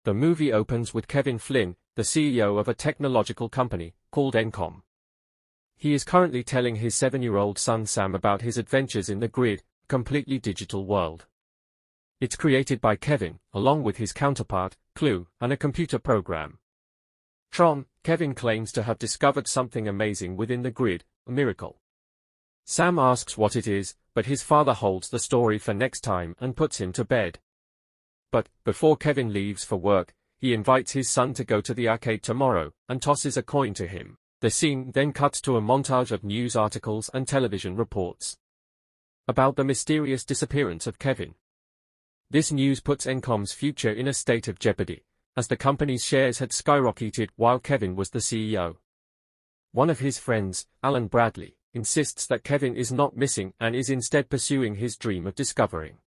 The movie opens with Kevin Flynn, the CEO of a technological company called Encom. He is currently telling his 7-year-old son Sam about his adventures in the Grid, a completely digital world. It's created by Kevin, along with his counterpart, Clue, and a computer program. Tron. Kevin claims to have discovered something amazing within the Grid, a miracle. Sam asks what it is, but his father holds the story for next time and puts him to bed. But, before Kevin leaves for work, he invites his son to go to the arcade tomorrow, and tosses a coin to him. The scene then cuts to a montage of news articles and television reports about the mysterious disappearance of Kevin. This news puts Encom's future in a state of jeopardy, as the company's shares had skyrocketed while Kevin was the CEO. One of his friends, Alan Bradley, insists that Kevin is not missing and is instead pursuing his dream of discovering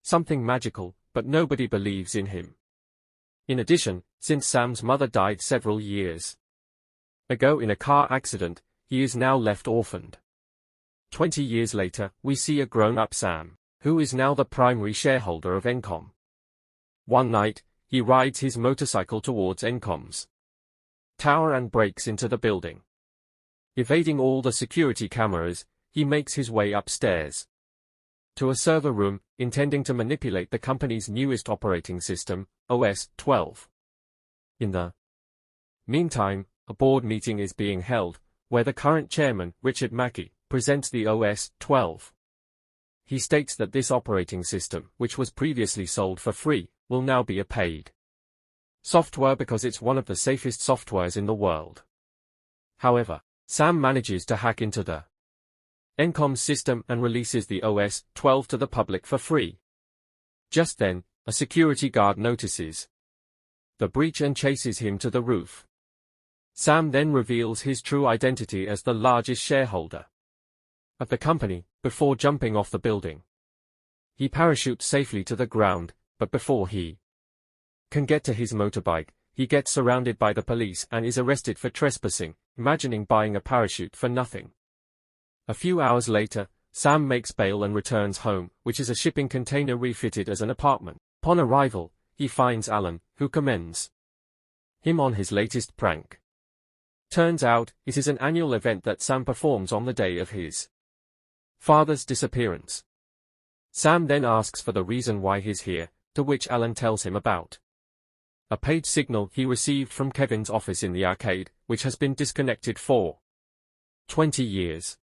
something magical, but nobody believes in him. In addition, since Sam's mother died several years ago in a car accident, he is now left orphaned. 20 years later, we see a grown-up Sam, who is now the primary shareholder of Encom. One night, he rides his motorcycle towards Encom's tower and breaks into the building. Evading all the security cameras, he makes his way upstairs to a server room, intending to manipulate the company's newest operating system, OS 12. In the meantime, a board meeting is being held, where the current chairman, Mackie, presents the OS 12. He states that this operating system, which was previously sold for free, will now be a paid software because it's one of the safest softwares in the world. However, Sam manages to hack into the Encom system and releases the OS 12 to the public for free. Just then, a security guard notices the breach and chases him to the roof. Sam then reveals his true identity as the largest shareholder of the company, before jumping off the building. He parachutes safely to the ground, but before he can get to his motorbike, he gets surrounded by the police and is arrested for trespassing, imagining buying a parachute for nothing. A few hours later, Sam makes bail and returns home, which is a shipping container refitted as an apartment. Upon arrival, he finds Alan, who commends him on his latest prank. Turns out, it is an annual event that Sam performs on the day of his father's disappearance. Sam then asks for the reason why he's here, to which Alan tells him about a page signal he received from Kevin's office in the arcade, which has been disconnected for 20 years.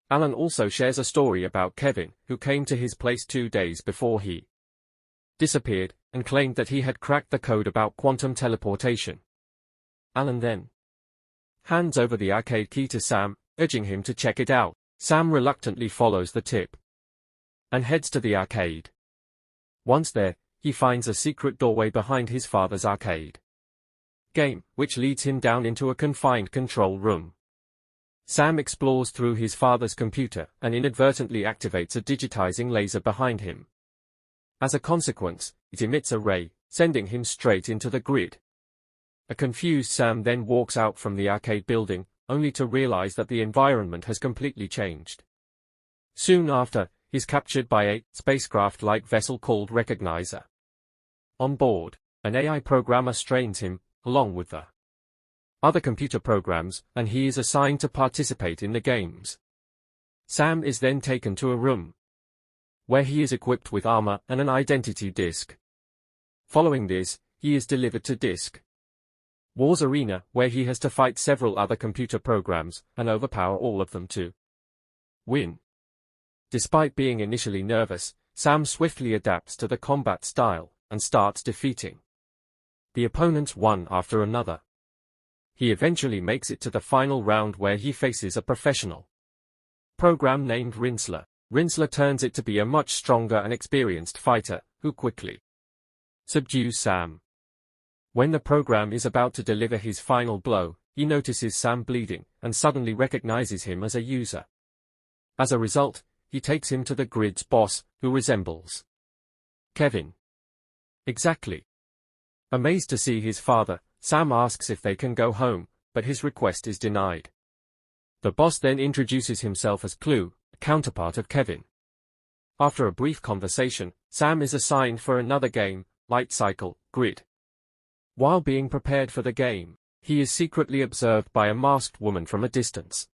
Alan also shares a story about Kevin, who came to his place 2 days before he disappeared, and claimed that he had cracked the code about quantum teleportation. Alan then hands over the arcade key to Sam, urging him to check it out. Sam reluctantly follows the tip and heads to the arcade. Once there, he finds a secret doorway behind his father's arcade game, which leads him down into a confined control room. Sam explores through his father's computer and inadvertently activates a digitizing laser behind him. As a consequence, it emits a ray, sending him straight into the Grid. A confused Sam then walks out from the arcade building, only to realize that the environment has completely changed. Soon after, he's captured by a spacecraft-like vessel called Recognizer. On board, an AI programmer strains him, along with the other computer programs, and he is assigned to participate in the games. Sam is then taken to a room where he is equipped with armor and an identity disk. Following this, he is delivered to Disk Wars Arena, where he has to fight several other computer programs, and overpower all of them to win. Despite being initially nervous, Sam swiftly adapts to the combat style, and starts defeating the opponents one after another. He eventually makes it to the final round where he faces a professional program named Rinsler. Rinsler turns it to be a much stronger and experienced fighter, who quickly subdues Sam. When the program is about to deliver his final blow, he notices Sam bleeding, and suddenly recognizes him as a user. As a result, he takes him to the Grid's boss, who resembles Kevin exactly. Amazed to see his father, Sam asks if they can go home, but his request is denied. The boss then introduces himself as Clue, a counterpart of Kevin. After a brief conversation, Sam is assigned for another game, Light Cycle, grid. While being prepared for the game, he is secretly observed by a masked woman from a distance.